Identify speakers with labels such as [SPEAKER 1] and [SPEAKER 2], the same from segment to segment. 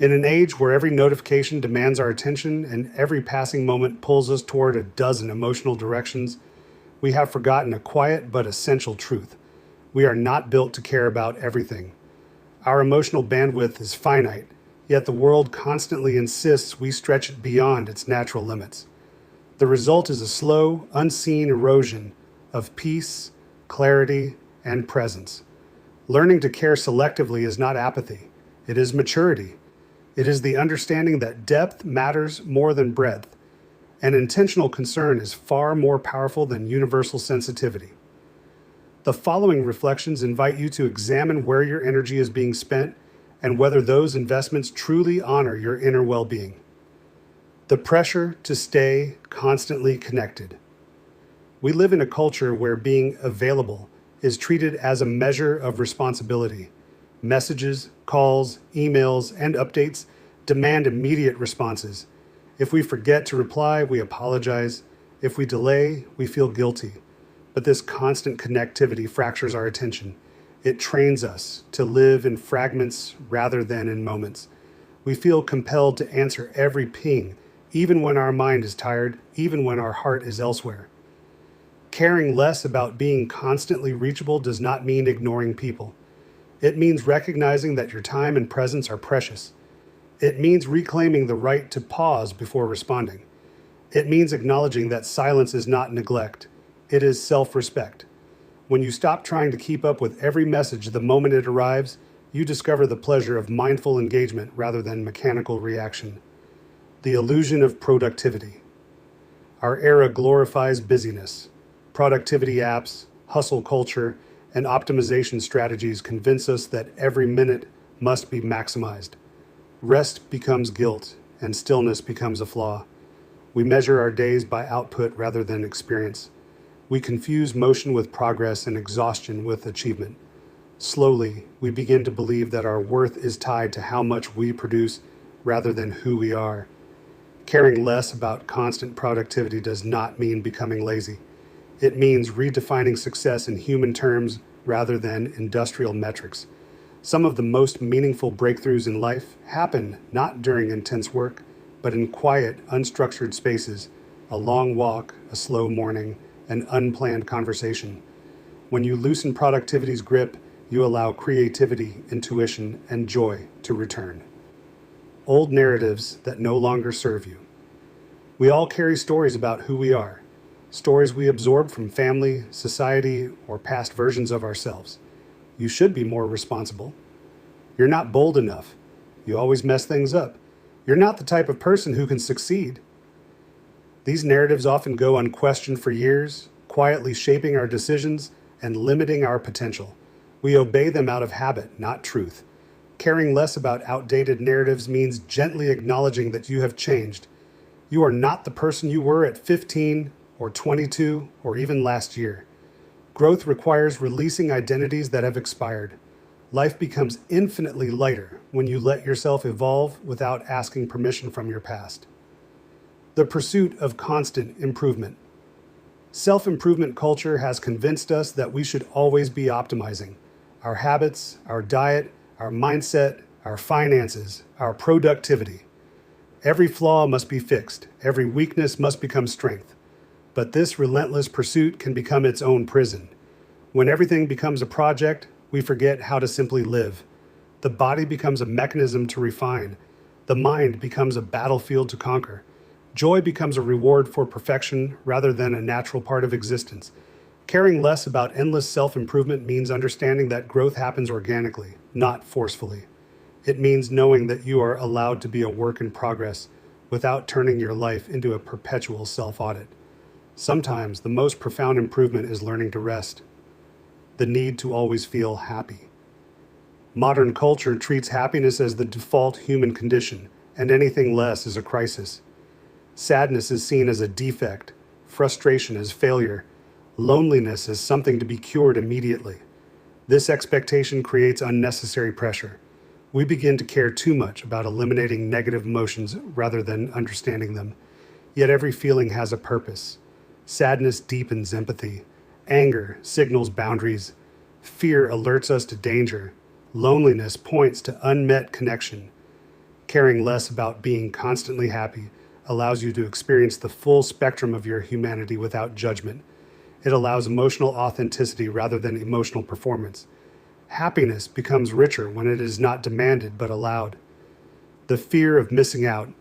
[SPEAKER 1] In an age where every notification demands our attention and every passing moment pulls us toward a dozen emotional directions, we have forgotten a quiet but essential truth. We are not built to care about everything. Our emotional bandwidth is finite, yet the world constantly insists we stretch it beyond its natural limits. The result is a slow, unseen erosion of peace, clarity, and presence. Learning to care selectively is not apathy, it is maturity. It is the understanding that depth matters more than breadth, and intentional concern is far more powerful than universal sensitivity. The following reflections invite you to examine where your energy is being spent and whether those investments truly honor your inner well-being. The pressure to stay constantly connected. We live in a culture where being available is treated as a measure of responsibility. Messages, calls, emails, and updates demand immediate responses. If we forget to reply, we apologize. If we delay, we feel guilty. But this constant connectivity fractures our attention. It trains us to live in fragments rather than in moments. We feel compelled to answer every ping, even when our mind is tired, even when our heart is elsewhere. Caring less about being constantly reachable does not mean ignoring people. It means recognizing that your time and presence are precious. It means reclaiming the right to pause before responding. It means acknowledging that silence is not neglect. It is self-respect. When you stop trying to keep up with every message the moment it arrives, you discover the pleasure of mindful engagement rather than mechanical reaction. The illusion of productivity. Our era glorifies busyness. Productivity apps, hustle culture, and optimization strategies convince us that every minute must be maximized. Rest becomes guilt, and stillness becomes a flaw. We measure our days by output rather than experience. We confuse motion with progress and exhaustion with achievement. Slowly, we begin to believe that our worth is tied to how much we produce rather than who we are. Caring less about constant productivity does not mean becoming lazy. It means redefining success in human terms rather than industrial metrics. Some of the most meaningful breakthroughs in life happen not during intense work, but in quiet, unstructured spaces, a long walk, a slow morning, an unplanned conversation. When you loosen productivity's grip, you allow creativity, intuition, and joy to return. Old narratives that no longer serve you. We all carry stories about who we are. Stories we absorb from family, society, or past versions of ourselves. You should be more responsible. You're not bold enough. You always mess things up. You're not the type of person who can succeed. These narratives often go unquestioned for years, quietly shaping our decisions and limiting our potential. We obey them out of habit, not truth. Caring less about outdated narratives means gently acknowledging that you have changed. You are not the person you were at 15, or 22, or even last year. Growth requires releasing identities that have expired. Life becomes infinitely lighter when you let yourself evolve without asking permission from your past. The pursuit of constant improvement. Self-improvement culture has convinced us that we should always be optimizing. Our habits, our diet, our mindset, our finances, our productivity. Every flaw must be fixed. Every weakness must become strength. But this relentless pursuit can become its own prison. When everything becomes a project, we forget how to simply live. The body becomes a mechanism to refine. The mind becomes a battlefield to conquer. Joy becomes a reward for perfection rather than a natural part of existence. Caring less about endless self-improvement means understanding that growth happens organically, not forcefully. It means knowing that you are allowed to be a work in progress without turning your life into a perpetual self-audit. Sometimes the most profound improvement is learning to rest. The need to always feel happy. Modern culture treats happiness as the default human condition, and anything less is a crisis. Sadness is seen as a defect, frustration as failure, loneliness as something to be cured immediately. This expectation creates unnecessary pressure. We begin to care too much about eliminating negative emotions rather than understanding them. Yet every feeling has a purpose. Sadness deepens empathy. Anger signals boundaries. Fear alerts us to danger. Loneliness points to unmet connection. Caring less about being constantly happy allows you to experience the full spectrum of your humanity without judgment. It allows emotional authenticity rather than emotional performance. Happiness becomes richer when it is not demanded but allowed. The fear of missing out,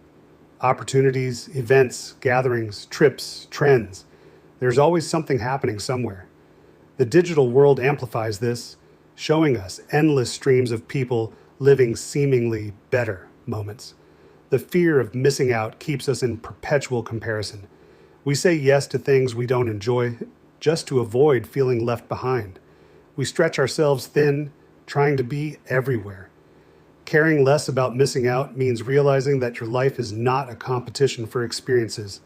[SPEAKER 1] opportunities, events, gatherings, trips, trends. There's always something happening somewhere. The digital world amplifies this, showing us endless streams of people living seemingly better moments. The fear of missing out keeps us in perpetual comparison. We say yes to things we don't enjoy just to avoid feeling left behind. We stretch ourselves thin, trying to be everywhere. Caring less about missing out means realizing that your life is not a competition for experiences.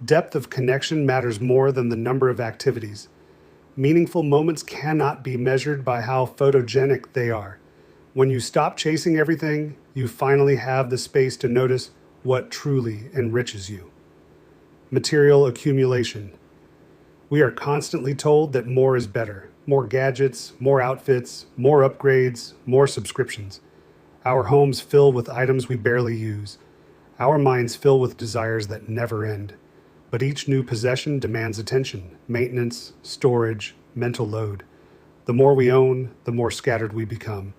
[SPEAKER 1] Depth of connection matters more than the number of activities. Meaningful moments cannot be measured by how photogenic they are. When you stop chasing everything, you finally have the space to notice what truly enriches you. Material accumulation. We are constantly told that more is better. More gadgets, more outfits, more upgrades, more subscriptions. Our homes fill with items we barely use. Our minds fill with desires that never end. But each new possession demands attention, maintenance, storage, mental load. The more we own, the more scattered we become.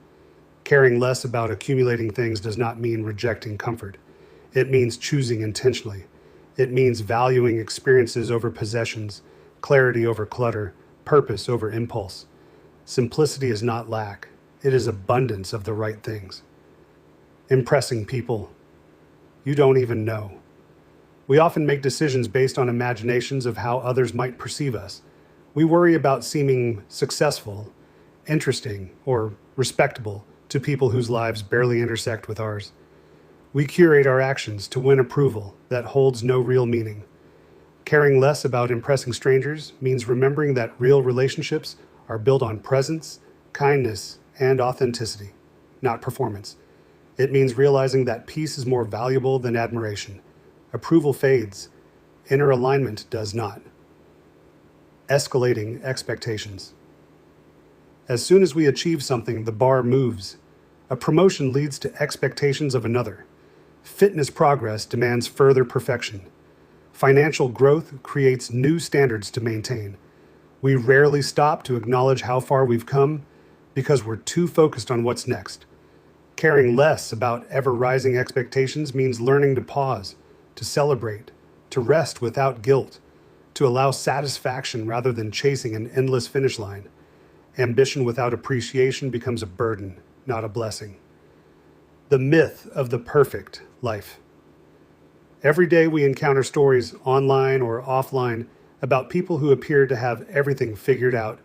[SPEAKER 1] Caring less about accumulating things does not mean rejecting comfort. It means choosing intentionally. It means valuing experiences over possessions, clarity over clutter, purpose over impulse. Simplicity is not lack. It is abundance of the right things. Impressing people you don't even know. We often make decisions based on imaginations of how others might perceive us. We worry about seeming successful, interesting, or respectable to people whose lives barely intersect with ours. We curate our actions to win approval that holds no real meaning. Caring less about impressing strangers means remembering that real relationships are built on presence, kindness, and authenticity, not performance. It means realizing that peace is more valuable than admiration. Approval fades. Inner alignment does not. Escalating expectations. As soon as we achieve something, the bar moves. A promotion leads to expectations of another. Fitness progress demands further perfection. Financial growth creates new standards to maintain. We rarely stop to acknowledge how far we've come because we're too focused on what's next. Caring less about ever-rising expectations means learning to pause, to celebrate, to rest without guilt, to allow satisfaction rather than chasing an endless finish line. Ambition without appreciation becomes a burden, not a blessing. The myth of the perfect life. Every day we encounter stories, online or offline, about people who appear to have everything figured out.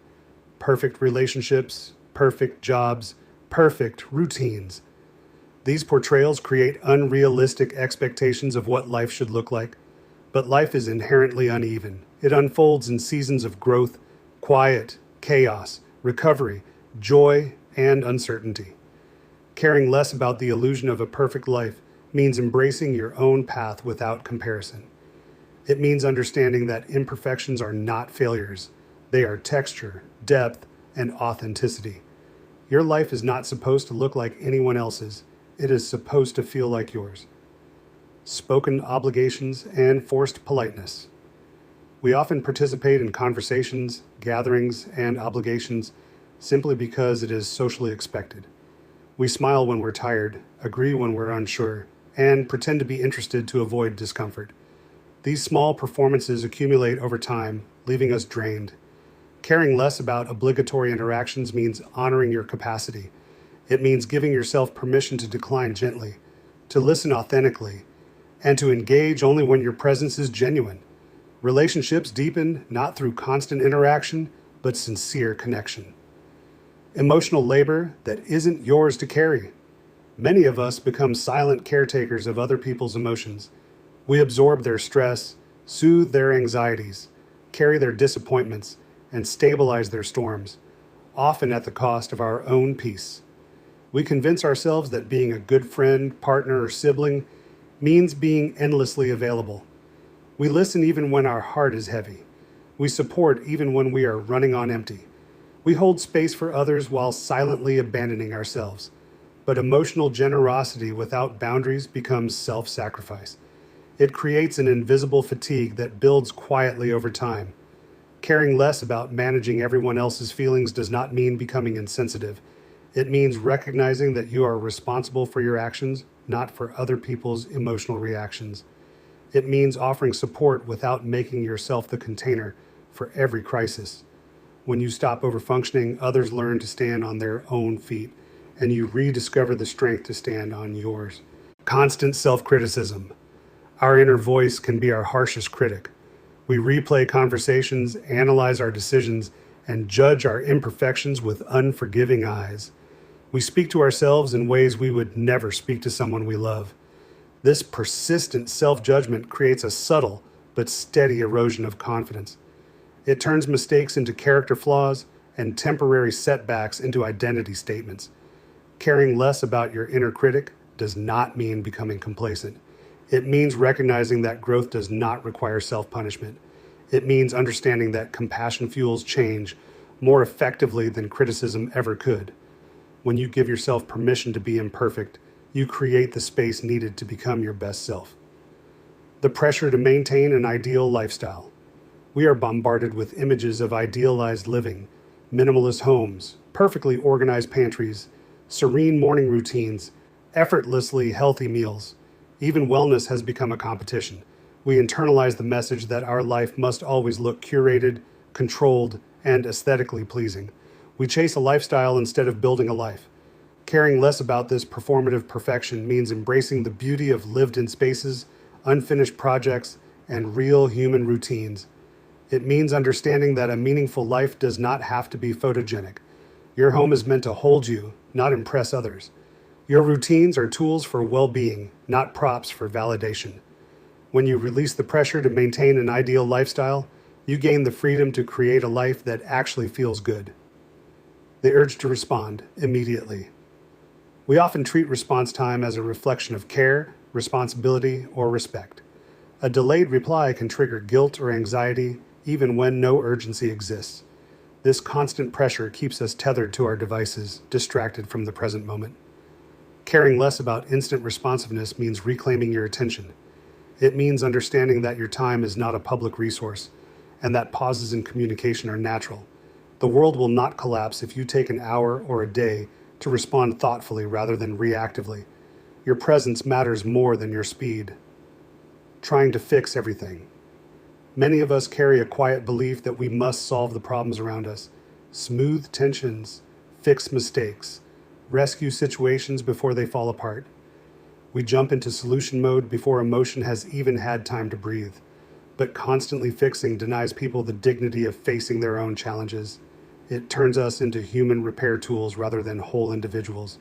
[SPEAKER 1] Perfect relationships, perfect jobs, perfect routines. These portrayals create unrealistic expectations of what life should look like. But life is inherently uneven. It unfolds in seasons of growth, quiet, chaos, recovery, joy, and uncertainty. Caring less about the illusion of a perfect life means embracing your own path without comparison. It means understanding that imperfections are not failures. They are texture, depth, and authenticity. Your life is not supposed to look like anyone else's. It is supposed to feel like yours. Spoken obligations and forced politeness. We often participate in conversations, gatherings, and obligations simply because it is socially expected. We smile when we're tired, agree when we're unsure, and pretend to be interested to avoid discomfort. These small performances accumulate over time, leaving us drained. Caring less about obligatory interactions means honoring your capacity. It means giving yourself permission to decline gently, to listen authentically, and to engage only when your presence is genuine. Relationships deepen not through constant interaction, but sincere connection. Emotional labor that isn't yours to carry. Many of us become silent caretakers of other people's emotions. We absorb their stress, soothe their anxieties, carry their disappointments, and stabilize their storms, often at the cost of our own peace. We convince ourselves that being a good friend, partner, or sibling means being endlessly available. We listen even when our heart is heavy. We support even when we are running on empty. We hold space for others while silently abandoning ourselves. But emotional generosity without boundaries becomes self-sacrifice. It creates an invisible fatigue that builds quietly over time. Caring less about managing everyone else's feelings does not mean becoming insensitive. It means recognizing that you are responsible for your actions, not for other people's emotional reactions. It means offering support without making yourself the container for every crisis. When you stop overfunctioning, others learn to stand on their own feet, and you rediscover the strength to stand on yours. Constant self-criticism. Our inner voice can be our harshest critic. We replay conversations, analyze our decisions, and judge our imperfections with unforgiving eyes. We speak to ourselves in ways we would never speak to someone we love. This persistent self-judgment creates a subtle but steady erosion of confidence. It turns mistakes into character flaws and temporary setbacks into identity statements. Caring less about your inner critic does not mean becoming complacent. It means recognizing that growth does not require self-punishment. It means understanding that compassion fuels change more effectively than criticism ever could. When you give yourself permission to be imperfect, you create the space needed to become your best self. The pressure to maintain an ideal lifestyle. We are bombarded with images of idealized living, minimalist homes, perfectly organized pantries, serene morning routines, effortlessly healthy meals. Even wellness has become a competition. We internalize the message that our life must always look curated, controlled, and aesthetically pleasing. We chase a lifestyle instead of building a life. Caring less about this performative perfection means embracing the beauty of lived-in spaces, unfinished projects, and real human routines. It means understanding that a meaningful life does not have to be photogenic. Your home is meant to hold you, not impress others. Your routines are tools for well-being, not props for validation. When you release the pressure to maintain an ideal lifestyle, you gain the freedom to create a life that actually feels good. The urge to respond immediately. We often treat response time as a reflection of care, responsibility, or respect. A delayed reply can trigger guilt or anxiety, even when no urgency exists. This constant pressure keeps us tethered to our devices, distracted from the present moment. Caring less about instant responsiveness means reclaiming your attention. It means understanding that your time is not a public resource, and that pauses in communication are natural. The world will not collapse if you take an hour or a day to respond thoughtfully rather than reactively. Your presence matters more than your speed. Trying to fix everything. Many of us carry a quiet belief that we must solve the problems around us, smooth tensions, fix mistakes, rescue situations before they fall apart. We jump into solution mode before emotion has even had time to breathe. But constantly fixing denies people the dignity of facing their own challenges. It turns us into human repair tools rather than whole individuals.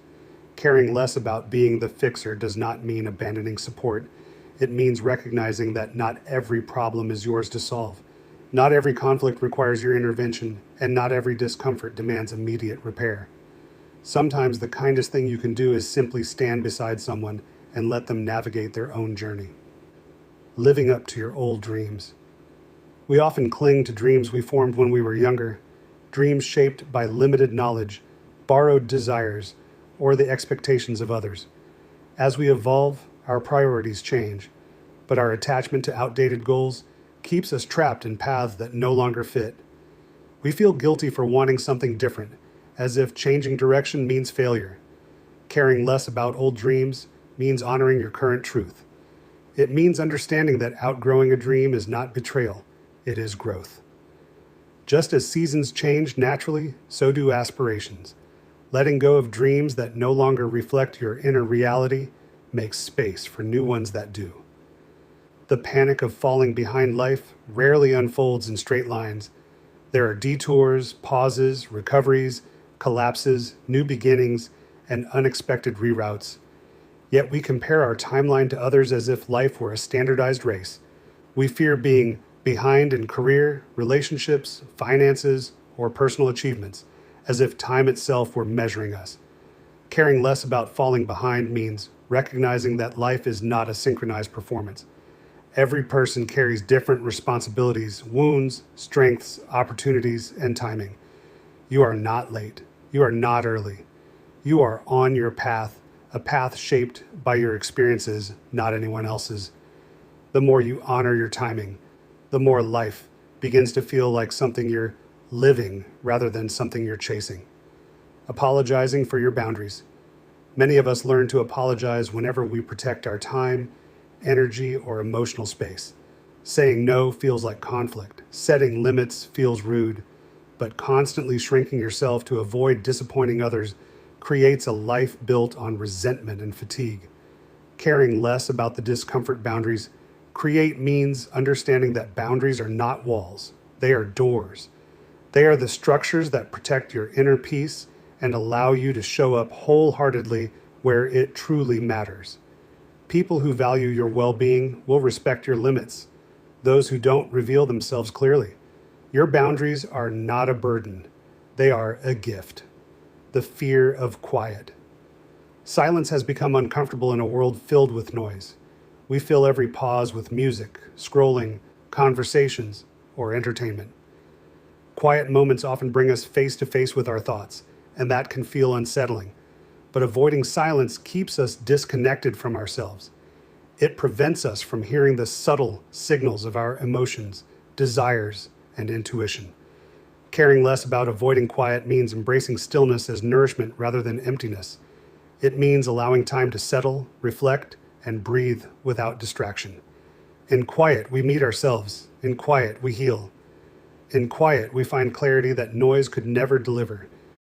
[SPEAKER 1] Caring less about being the fixer does not mean abandoning support. It means recognizing that not every problem is yours to solve. Not every conflict requires your intervention, and not every discomfort demands immediate repair. Sometimes the kindest thing you can do is simply stand beside someone and let them navigate their own journey. Living up to your old dreams. We often cling to dreams we formed when we were younger, dreams shaped by limited knowledge, borrowed desires, or the expectations of others. As we evolve, our priorities change, but our attachment to outdated goals keeps us trapped in paths that no longer fit. We feel guilty for wanting something different, as if changing direction means failure. Caring less about old dreams means honoring your current truth. It means understanding that outgrowing a dream is not betrayal, it is growth. Just as seasons change naturally, so do aspirations. Letting go of dreams that no longer reflect your inner reality makes space for new ones that do. The panic of falling behind life rarely unfolds in straight lines. There are detours, pauses, recoveries, collapses, new beginnings, and unexpected reroutes. Yet we compare our timeline to others as if life were a standardized race. We fear being behind in career, relationships, finances, or personal achievements, as if time itself were measuring us. Caring less about falling behind means recognizing that life is not a synchronized performance. Every person carries different responsibilities, wounds, strengths, opportunities, and timing. You are not late. You are not early. You are on your path, a path shaped by your experiences, not anyone else's. The more you honor your timing, the more life begins to feel like something you're living rather than something you're chasing. Apologizing for your boundaries. Many of us learn to apologize whenever we protect our time, energy, or emotional space. Saying no feels like conflict. Setting limits feels rude. But constantly shrinking yourself to avoid disappointing others creates a life built on resentment and fatigue. Caring less about the discomfort boundaries create means understanding that boundaries are not walls, they are doors. They are the structures that protect your inner peace and allow you to show up wholeheartedly where it truly matters. People who value your well being will respect your limits. Those who don't reveal themselves clearly. Your boundaries are not a burden, they are a gift. The fear of quiet. Silence has become uncomfortable in a world filled with noise. We fill every pause with music, scrolling, conversations, or entertainment. Quiet moments often bring us face to face with our thoughts, and that can feel unsettling. But avoiding silence keeps us disconnected from ourselves. It prevents us from hearing the subtle signals of our emotions, desires, and intuition. Caring less about avoiding quiet means embracing stillness as nourishment rather than emptiness. It means allowing time to settle, reflect, and breathe without distraction. In quiet, we meet ourselves. In quiet, we heal. In quiet, we find clarity that noise could never deliver.